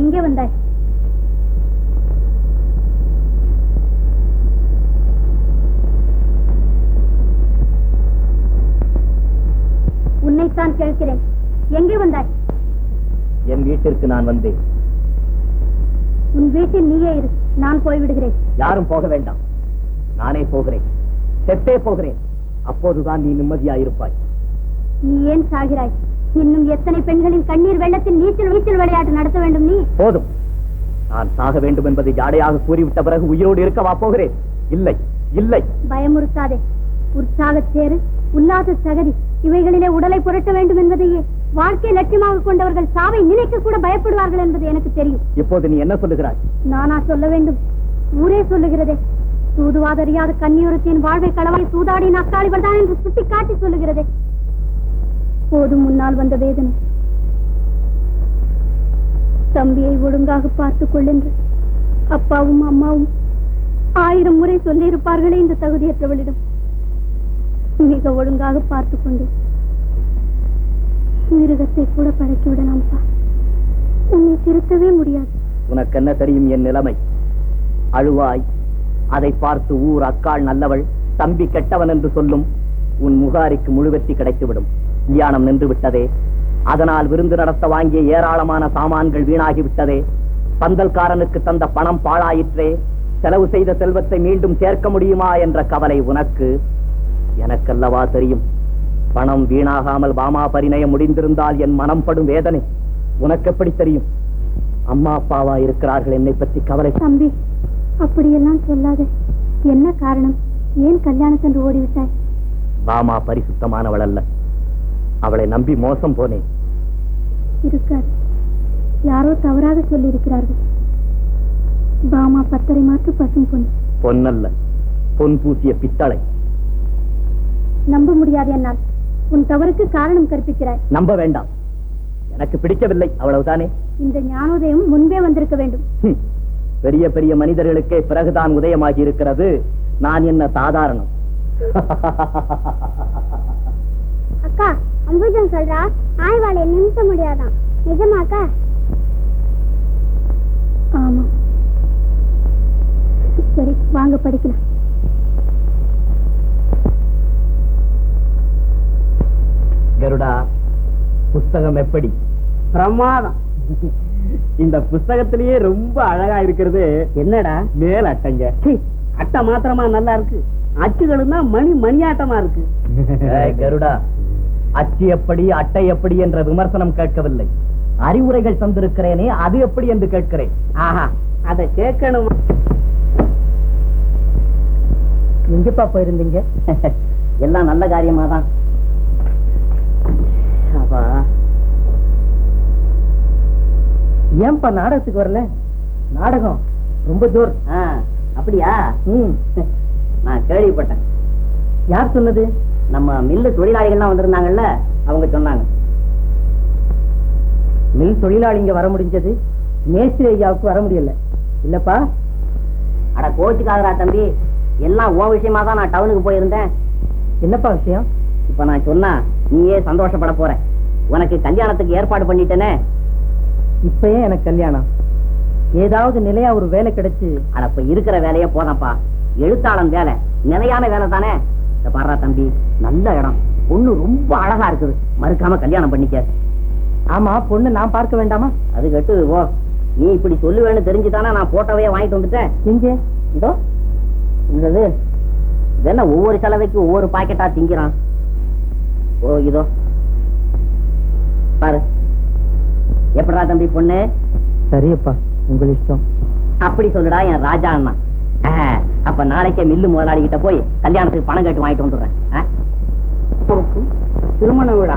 எங்கே வந்தாய்? உன்னைத்தான் கேட்கிறேன். எங்கே வந்தாய்? என் வீட்டிற்கு நான் வந்தேன். உன் வீட்டில் நீயே இரு, நான் போய்விடுகிறேன். யாரும் போக வேண்டாம், நானே போகிறேன். செத்தே போகிறேன். அப்போதுதான் நீ நிம்மதியாயிருப்பாய். நீ ஏன் சாகிறாய்? இன்னும் எத்தனை பெண்களின் கண்ணீர் வெள்ளத்தில் நீச்சல் விளையாட்டு நடத்த வேண்டும்? நீ போதும். நான் சாக வேண்டும் என்பதை ஜாடையாக கூறிவிட்ட பிறகு உயிரோடு இருக்கவா போகிறேன்? இல்லை, இல்லை. பயமுறுத்தாதே. உற்சாகச் சேரு, உல்லாச சகதி, இவைகளிலே உடலை புரட்ட வேண்டும் என்பதையே வாழ்க்கை லட்சியமாக கொண்டவர்கள் சாவை நினைக்க கூட பயப்படுவார்கள் என்பது எனக்கு தெரியும். இப்போது நீ என்ன சொல்லுகிறாய்? நானா சொல்ல வேண்டும்? ஊரே சொல்லுகிறதே. சூதுவாதறியாத கன்னியூரத்தின் வாழ்வை களவாய் சூதாடி நக்காளிகள் தான் என்று சுட்டி காட்டி சொல்லுகிறதே. போதும் முன்னால் வந்த வேதனை. தம்பியை ஒழுங்காக பார்த்துக் கொள்ளென்று அப்பாவும் அம்மாவும் 1000 முறை சொல்லியிருப்பார்களே இந்த தகுதியற்றவளிடம். மிக ஒழுங்காக பார்த்துக் கொண்டு மிருகத்தை கூட பழக்கிவிடலாம்ப்பா. உன்னை திருத்தவே முடியாது. உனக்கு என்ன தெரியும் என் நிலைமை? அழுவாய். அதை பார்த்து ஊர் அக்காள் நல்லவள், தம்பி கெட்டவன் என்று சொல்லும். உன் முகாரிக்கு முழு வெற்றி கிடைத்துவிடும். கல்யாணம் நின்று விட்டதே. அதனால் விருந்து நடத்த வாங்கிய ஏராளமான சாமான்கள் வீணாகிவிட்டதே. பந்தல்காரனுக்கு தந்த பணம் பாழாயிற்றே. செலவு செய்த செல்வத்தை மீண்டும் சேர்க்க முடியுமா என்ற கவலை உனக்கு. எனக்கல்லவா தெரியும். பணம் வீணாகாமல் பாமா பரிணயம் முடிந்திருந்தால் என் மனம் படும் வேதனை உனக்கு எப்படி தெரியும்? அம்மா அப்பாவா இருக்கிறார்கள், என்னை பற்றி கவலை. தம்பி, அப்படியெல்லாம் சொல்லாதே. என்ன காரணம்? ஏன் கல்யாணத்தன்று ஓடிவிட்டாய்? பாமா பரிசுத்தமானவள் அல்ல. அவளை நம்பி மோசம் போனேன். இருக்காது, யாரோ தவறாக சொல்லி இருக்கிறார்கள். பாமா 10 மாற்று பசும் பொன். பொன்னல்ல, பொன் பூசிய பித்தளை. நம்ப முடியாது என்னால். உன் தவறுக்கு காரணம் கற்பிக்கிறாய். நம்ப வேண்டாம். எனக்கு பிடிக்கவில்லை, அவ்வளவுதானே. இந்த ஞானோதயம் முன்பே வந்திருக்க வேண்டும். பெரிய பெரிய மனிதர்களுக்கே பிறகுதான் உதயமாகி இருக்கிறது. நான் என்ன சாதாரணம்? அக்கா, அம்புஜன் சொல்றா ஆய்வாளை நிமித்த முடியாதான். நிஜமாக்கா? ஆமா. சரி, வாங்க படிக்கலாம். கருடா, புஸ்தகம் எப்படி? பிரமாதம். இந்த புஸ்தகத்திலேயே ரொம்ப அழகா இருக்கிறது. என்னடா மேல் அட்டைங்க. அட்டை மாத்திரமா நல்லா இருக்கு, அச்சுகளும் தான் மணியாட்டமா இருக்கு. கருடா, அச்சு எப்படி அட்டை எப்படி என்ற விமர்சனம் கேட்கவில்லை. அறிவுரைகள் தந்திருக்கிறேனே, அது எப்படி என்று கேட்கிறேன். ஆஹா, அதை கேட்கணும். எங்கப்பா போயிருந்தீங்க? எல்லாம் நல்ல காரியமா தான். ஏன்பா நாடகத்துக்கு வரல? நாடகம் ரொம்ப ஜோர். அப்படியா? நான் கேள்விப்பட்டேன். யார் சொன்னது? நம்ம மில்லு தொழிலாளிகள்லாம் வந்திருந்தாங்கல்ல, அவங்க சொன்னாங்க. மில் தொழிலாளிங்க வர முடிஞ்சது, மேஸ்திரி ஐயாவுக்கு வர முடியல. இல்லப்பா? அட கோச்சுக்காதரா தம்பி, எல்லாம் ஓ விஷயமா தான் நான் டவுனுக்கு போயிருந்தேன். என்னப்பா விஷயம்? இப்ப நான் சொன்னா நீயே சந்தோஷப்பட போற. உனக்கு கல்யாணத்துக்கு ஏற்பாடு பண்ணிட்டேனே. இப்பயே எனக்கு கல்யாணம்? ஏதாவது நிலையா ஒரு வேலை கிடைச்சு? அட இப்ப இருக்கிற வேலையே போதாப்பா. எழுத்தாளன் வேலை நிலையான வேலை தானே. இந்த பாரா தம்பி, நல்ல இடம், பொண்ணு ரொம்ப அழகா இருக்குது, மறுக்காம கல்யாணம் பண்ணிக்க. ஆமா, பொண்ணு நான் பார்க்க வேண்டாமா? அது கட்டு ஓ, நீ இப்படி சொல்லுவேன்னு தெரிஞ்சுதானே நான் போட்டோவையே வாங்கிட்டு வந்துட்டேன். எங்கே? இதோ இது என்ன ஒவ்வொரு செலவைக்கு ஒவ்வொரு பாக்கெட்டா திங்கிறான். ஓ இதோ பாரு. எப்படா தம்பி பொண்ணு? சரியப்பா, உங்கள் இஷ்டம். அப்படி சொல்லுடா என் ராஜா அண்ணா. அப்ப நாளைக்கே மில்லு முதலாளி கிட்ட போய் கல்யாணத்துக்கு பணம் கேட்டு வாங்கிட்டு வந்துடுறேன். திருமண விழா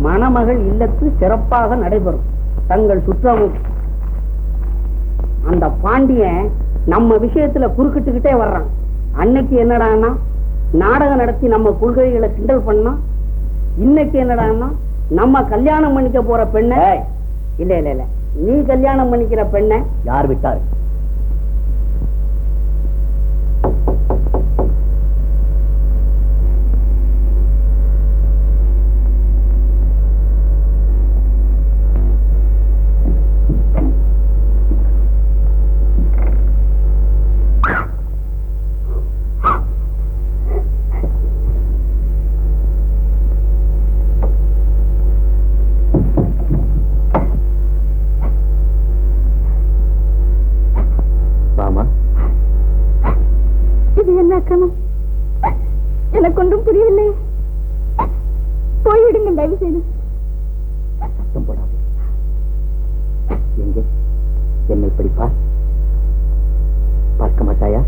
மணமகள் இல்லத்து சிறப்பாக நடைபெறும். தங்கள் சுற்றமும் அந்த பாண்டியன் நம்ம விஷயத்துல குறுக்கிட்டுக்கிட்டே வர்றான். அன்னைக்கு என்னடான்னா நாடகம் நடத்தி நம்ம கொள்கைகளை கிண்டல் பண்ணா, இன்னைக்கு என்னடான்னா நம்ம கல்யாணம் பண்ணிக்க போற பெண்ணை, இல்ல இல்ல இல்ல நீ கல்யாணம் பண்ணிக்கிற பெண்ணை யார் விட்டாரு? அக்கிரமம்? எனக்கு ஒன்றும் புரியவில்லை. போய்விடுங்கள் தயவு செய்து. சத்தம் போடாது. எங்கே என்னை இப்படி பார்க்க மாட்டாயா?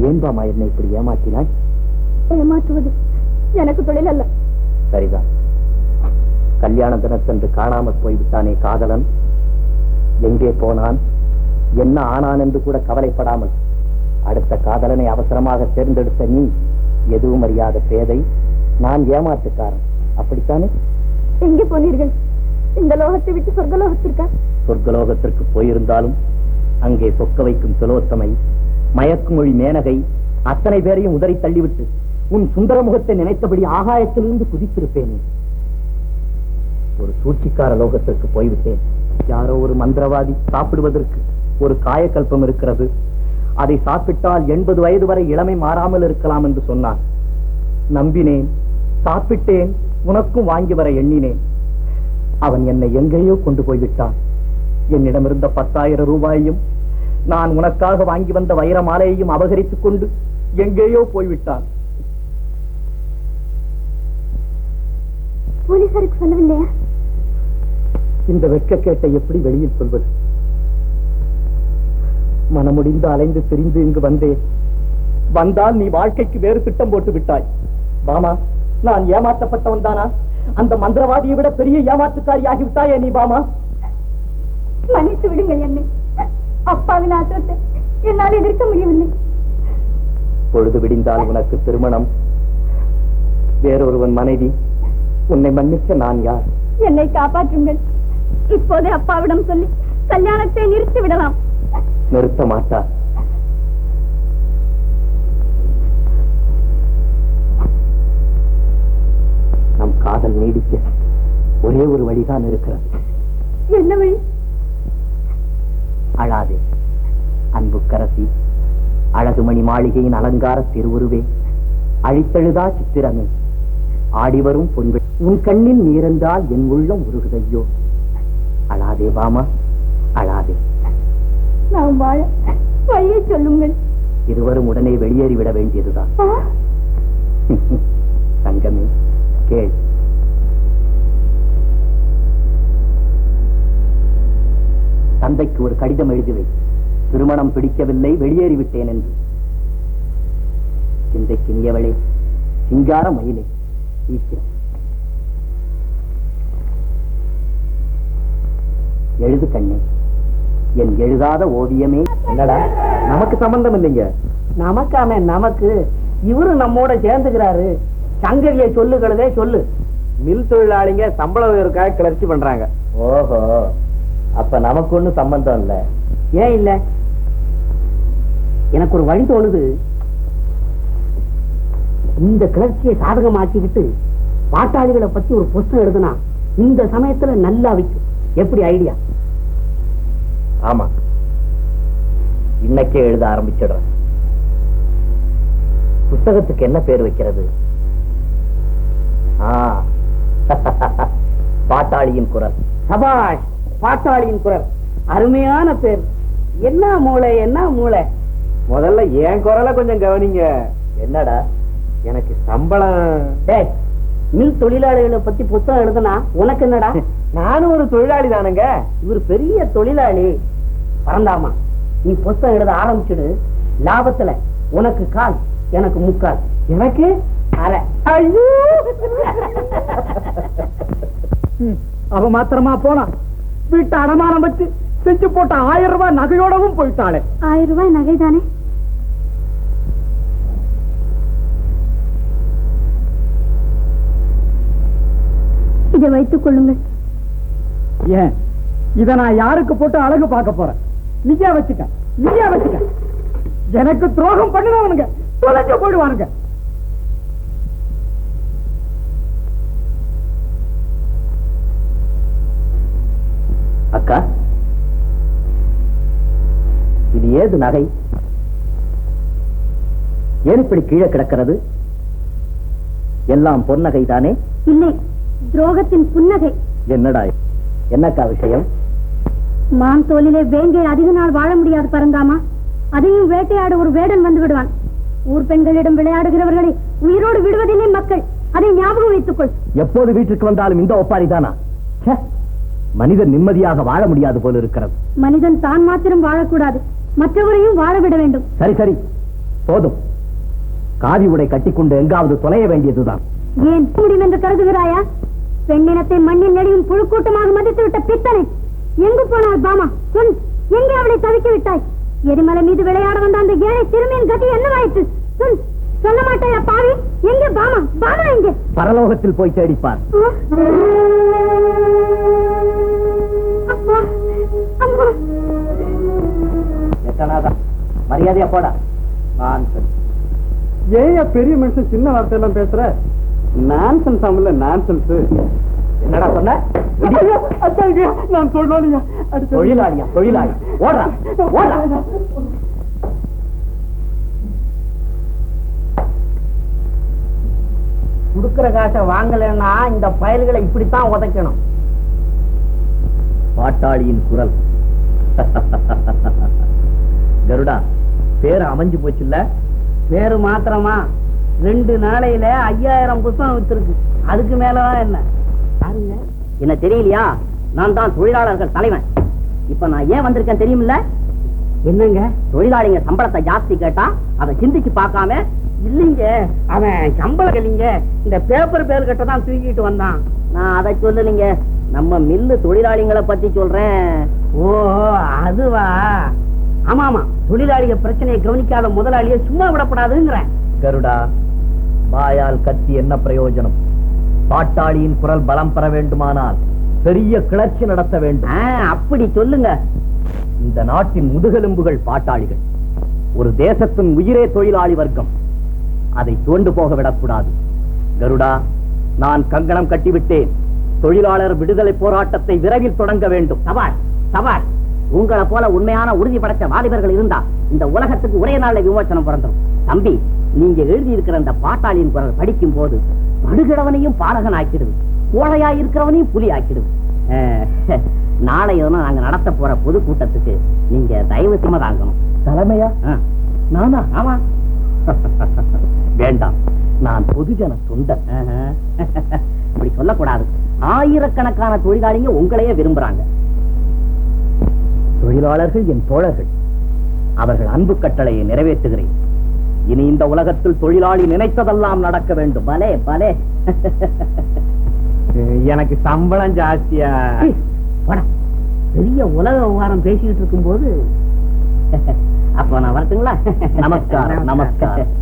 ஏன் பாமா என்னை இப்படி ஏமாற்றினாய்? ஏமாற்றுவது எனக்கு தொழில் அல்ல. சரிதான். கல்யாண தினத்தன்று காணாமற் போய்விட்டானே காதலன், எங்கே போனான், என்ன ஆனான் என்று கூட கவலைப்படாமல் அடுத்த காதலனை அவசரமாக தேர்ந்தெடுத்த நீ எதுவும் அறியாத பேதை, நான் ஏமாற்றுக்காரன், அப்படித்தானே? எங்கே போனீர்கள்? இந்த லோகத்தை விட்டு சொர்க்கலோகத்திற்கா? சொர்க்கலோகத்திற்கு போயிருந்தாலும் அங்கே சொக்க வைக்கும் திலோத்தமை, மயக்குமொழி மேனகை அத்தனை பேரையும் உதறி தள்ளிவிட்டு உன் சுந்தர முகத்தை நினைத்தபடி ஆகாயத்திலிருந்து குதித்திருப்பேனே. ஒரு சூழ்ச்சிக்கார லோகத்திற்கு போய்விட்டேன். யாரோ ஒரு மந்திரவாதி சாப்பிடுவதற்கு ஒரு காயக்கல்பம் இருக்கிறது, அதை சாப்பிட்டால் 80 வயது வரை இளமை மாறாமல் இருக்கலாம் என்று சொன்னான். நம்பினேன், சாப்பிட்டேன், உனக்கும் வாங்கி வர எண்ணினேன். அவன் என்னை எங்கேயோ கொண்டு போய்விட்டான். என்னிடமிருந்த 10,000 ரூபாயையும் நான் உனக்காக வாங்கி வந்த வைர மாலையையும் அபகரித்துக் கொண்டு எங்கேயோ போய்விட்டான். போலீசாருக்கு சொல்லவில்லையா? இந்த வெட்கக்கேட்டை எப்படி வெளியில் சொல்வது? மனமுடிந்து அலைந்து திரிந்து இங்கு வந்தேன். வந்தால் நீ வாழ்க்கைக்கு வேறு திட்டம் போட்டு விட்டாய். பாமா, நான் ஏமாற்றப்பட்டவன் தானா? அந்த மந்திரவாதியை விட பெரிய ஏமாற்றுக்காரியாகி விட்டாயே நீ பாமா. மன்னித்து விடுங்கள் என்னை. அப்பாவின் ஆத்திரத்தை என்னால் எதிர்க்க முடியவில்லை. பொழுது விடிந்தால் உனக்கு திருமணம், வேறொருவன் மனைவி. உன்னை மன்னிக்க நான் யார்? என்னை காப்பாற்றுங்கள். இப்போதே அப்பாவிடம் சொல்லி கல்யாணத்தை நிறுத்தி விடலாம். நிறுத்த மாட்டார். நம் காதல் நீடிக்க ஒரே ஒரு வழிதான் இருக்கிறது. என்ன வழி? அழாதே அன்புக்கரசி, அழகுமணி மாளிகையின் அலங்கார திருவுருவே, அழித்தெழுதா சித்திரமே, ஆடிவரும் பொன்வெளி, உன் கண்ணில் நீரென்றால் என் உள்ளம் உருகுதையோ. அழாதே பாமா, அழாதே. நாம் வாழ வழியை சொல்லுங்கள். இருவரும் உடனே வெளியேறிவிட வேண்டியதுதான். தங்கமே கேள். தந்தைக்கு ஒரு கடிதம் எழுதிவை. திருமணம் பிடிக்கவில்லை, வெளியேறிவிட்டேன் என்று. சிந்தைக்கு நீயவளே, சிங்கார மயிலே, சீக்கிரம் எழுது கண்ணே. என் எழுதாத ஓவியமே. என்னடா, நமக்கு சம்பந்தம் இல்லைங்க. நமக்காம நமக்கு இவரு நம்மோட சேர்ந்துக்கிறாரு. சங்கதியை சொல்லுகிறதே சொல்லு. மில் தொழிலாளிங்க சம்பள உயர்வுக்காக கிளர்ச்சி பண்றாங்க. ஓஹோ, அப்ப நமக்கு ஒண்ணும் சம்பந்தம் இல்ல. ஏன் இல்ல? எனக்கு ஒரு வழி தோணுது. இந்த கிளர்ச்சியை சாதகமாக்கிக்கிட்டு பாட்டாளிகளை பத்தி ஒரு புஸ்தகம் எழுதுனா இந்த சமயத்துல நல்லா விக்கும். எப்படி ஐடியா? ஆமா, இன்னைக்கே எழுத ஆரம்பிச்சிடுறேன். புத்தகத்துக்கு என்ன பேர் வைக்கிறது? பாட்டாளியின் குரல். சபாஷ், பாட்டாளியின் குரல். அருமையான பேர். என்ன மூளை, என்ன மூளை. முதல்ல என் குரலை கொஞ்சம் கவனிங்க. என்னடா? எனக்கு சம்பளம். டேய், மில் தொழிலாளிகளை பத்தி புத்தகம் எழுதுனா உனக்கு என்னடா? நானும் ஒரு தொழிலாளி தானுங்க. இவர் பெரிய தொழிலாளி. பரந்தாமா, நீ புத்தகம் எழுத ஆரம்பிச்சுடு. லாபத்துல உனக்கு கால், எனக்கு முக்கால். எனக்கு அரை. அவ மாத்திரமா போனா, வீட்டு அடமானம் வச்சு செஞ்சு போட்ட 1000 ரூபாய் நகையோடவும் போயிட்டாளே. 1000 ரூபாய் நகைதானே? இதை வைத்துக் கொள்ளுங்கள். ஏன் இத நான் யாருக்கு போட்டு அழகு பார்க்க போறேன்? நீயா வச்சுக்க, நீயா வச்சுக்க. எனக்கு துரோகம் பண்ணினவனுங்க தொலைஞ்சு போயிடுவானுங்க. அக்கா, இது ஏது நகை? ஏன் இப்படி கீழே கிடக்கிறது? எல்லாம் பொன்னகை தானே? இல்லை, துரோகத்தின் புன்னகை. என்னடா, என்னக்கா விஷயம்? மான் தோலிலே வேங்கை அதிக நாள் வாழ முடியாது பரந்தாமா. அதையும் வேட்டையாட ஒரு வேடன் வந்து விடுவான். ஊர் பெண்களிடம் விளையாடுகிறவர்களை உயிரோடு விடுவதில்லை மக்கள். அதை ஞாபகம் வைத்துக் கொள். எப்போது வீட்டுக்கு வந்தாலும் இந்த ஒப்பாரி தானா? மனிதன் நிம்மதியாக வாழ முடியாது போல இருக்கிறது. மனிதன் தான் மாத்திரம் வாழக்கூடாது, மற்றவரையும் வாழ விட வேண்டும். சரி சரி போதும். காதி உடை கட்டிக்கொண்டு எங்காவது தொலைய வேண்டியதுதான். ஏன் முடியும் என்று கருதுகிறாயா? பெண்ணினத்தை மண்ணில் நெடியும் புழுக்கூட்டமாக மதித்து விட்ட பித்தனை எங்கு போனாள் பாமா? சொல், எங்கே அவளை தவிக்க விட்டாய்? எரிமலை மீது விளையாட வந்த அந்த ஏழை சிறுமியின் கதி என்னவாயிற்று? சொல், சொல்ல மாட்டாயா பாவி? எங்கே பாமா? பாமா எங்கே? பரலோகத்தில் போய் தேடிப்பார். அம்மா, அம்மா. மரியாதையா போடா. ஏன் பெரிய மனுஷன் சின்ன வார்த்தை எல்லாம் பேசுற? நான்சென்ஸ் ஆமல நான்சென்ஸ். என்னடா சொன்ன? நான் தொழிலாளியா? தொழிலாளியா? தொழிலாளி ஓடுறான், ஓடுறான். குடுக்கிற காசை வாங்கலன்னா இந்த பயல்களை இப்படித்தான் உதைக்கணும். பாட்டாளியின் குரல். கருடா, பேரு அமைஞ்சு போச்சுல்ல? பேரு மாத்திரமா? 2 நாளையில 5000 புத்தகம் வித்திருக்கு. அதுக்கு மேலதான் என்ன? பாருங்க, என்ன தெரியலையா? நான் தான் தொழிலாளர்கள் தலைவன். இப்ப நான் ஏன் வந்திருக்கேன் தெரியுமில்ல? என்னங்க தொழிலாளிங்க சம்பளத்தை ஜாஸ்தி கேட்டா அதை சிந்திச்சு பார்க்காம, இல்லைங்க அவன் சம்பளம் இல்லைங்க, இந்த பேப்பர் பேர் கிட்ட தான் தூக்கிட்டு வந்தான். நான் அதை சொல்லலைங்க, நம்ம மில்லு தொழிலாளிகளை பத்தி சொல்றேன். ஓ அதுவா? ஆமா ஆமா, தொழிலாளிக பிரச்சனையை கவனிக்காத முதலாளியை சும்மா விடப்படாதுங்கிறேன். கருடா, வாயால் கத்தி என்ன பிரயோஜனம்? பாட்டாளியின் குரல் பலம் பெற வேண்டுமானால் பெரிய கிளர்ச்சி நடத்த வேண்டும். அப்படி சொல்லுங்க. இந்த நாட்டின் முதுகெலும்புகள் பாட்டாளிகள். ஒரு தேசத்தின் உயிரே தொழிலாளி வர்க்கம். அதை தோண்டு போக விடக்கூடாது. கருடா, நான் கங்கணம் கட்டிவிட்டேன். தொழிலாளர் விடுதலை போராட்டத்தை விரைவில் தொடங்க வேண்டும். சவால் சவால். உங்களை போல உண்மையான உறுதி படைத்த வாலிபர்கள் இருந்தா இந்த உலகத்துக்கு ஒரே நாள்ல விமோசனம் பிறந்துடும். தம்பி, நீங்க எழுதி இருக்கிற அந்த பாட்டாளியின் குரல் படிக்கும் போது படுகிறவனையும் பாலகன் ஆக்கிடுது, கோழையா இருக்கிறவனையும் புலி ஆக்கிடுது. நாளைய நாங்க நடத்த போற பொதுக்கூட்டத்துக்கு நீங்க தயவு சுமதாங்கணும். தலைமையா? நானா? ஆமா. வேண்டாம், நான் பொதுஜன தொண்டன். இப்படி சொல்லக்கூடாது. ஆயிரக்கணக்கான தொழிலாளிங்க உங்களையே விரும்புறாங்க. தொழிலாளர்கள் என் தோழர்கள். அவர்கள் அன்பு கட்டளையை நிறைவேற்றுகிறேன். இனி இந்த உலகத்தில் தொழிலாளி நினைத்ததெல்லாம் நடக்க வேண்டும். பலே பலே. எனக்கு சம்பளம் ஜாஸ்தியா? பெரிய உலக விவகாரம் பேசிக்கிட்டு இருக்கும் போது அப்ப நான் வரட்டுங்களா? நமஸ்காரம் நமஸ்காரம்.